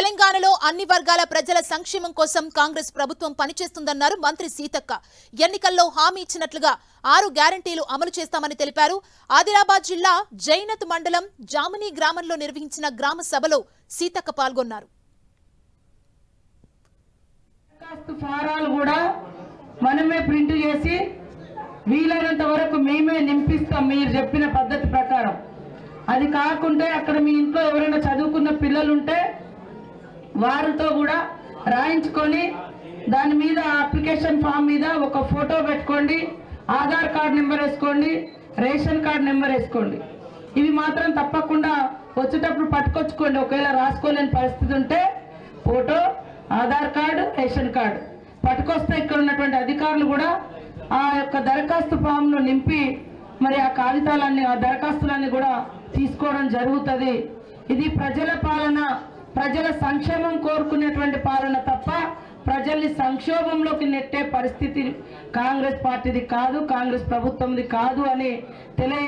తెలంగాణలో అన్ని వర్గాల ప్రజల సంక్షేమం కోసం కాంగ్రెస్ ప్రభుత్వం పనిచేస్తుందన్నారు మంత్రి సీతక్క. ఎన్నికల్లో హామీ ఇచ్చినట్లుగా 6 గ్యారంటీలు అమలు చేస్తామని తెలిపారు. ఆదిలాబాద్ జిల్లా జైనత్ మండలం జామనీ గ్రామంలో నిర్వహించిన గ్రామ సభలో సీతక్క పాల్గొన్నారు. ఫారాలు కూడా మనమే ప్రింట్ చేసి వీలైనంత వరకు మేమే నింపిస్తాం మీరు చెప్పిన పద్ధతి ప్రకారం. అది కాకుంటే అక్కడ మీ ఇంట్లో ఎవరైనా చదువుకున్న పిల్లలుంటే వారితో కూడా రాయించుకొని దాని మీద అప్లికేషన్ ఫామ్ మీద ఒక ఫోటో పెట్టుకోండి, ఆధార్ కార్డ్ నెంబర్ వేసుకోండి, రేషన్ కార్డ్ నెంబర్ వేసుకోండి. ఇవి మాత్రం తప్పకుండా వచ్చేటప్పుడు పట్టుకొచ్చుకోండి. ఒకవేళ రాసుకోలేని పరిస్థితి ఉంటే photo, Aadhaar card, ration card పట్టుకొస్తే ఇక్కడ ఉన్నటువంటి అధికారులు కూడా ఆ యొక్క దరఖాస్తు ఫామ్ను నింపి మరి ఆ కాగితాలన్నీ, ఆ దరఖాస్తులన్నీ కూడా తీసుకోవడం జరుగుతుంది. ఇది ప్రజల పాలన, ప్రజల సంక్షేమం కోరుకునేటువంటి పాలన తప్ప ప్రజల్ని సంక్షోభంలోకి నెట్టే పరిస్థితి కాంగ్రెస్ పార్టీది కాదు, కాంగ్రెస్ ప్రభుత్వంది కాదు అని తెలియ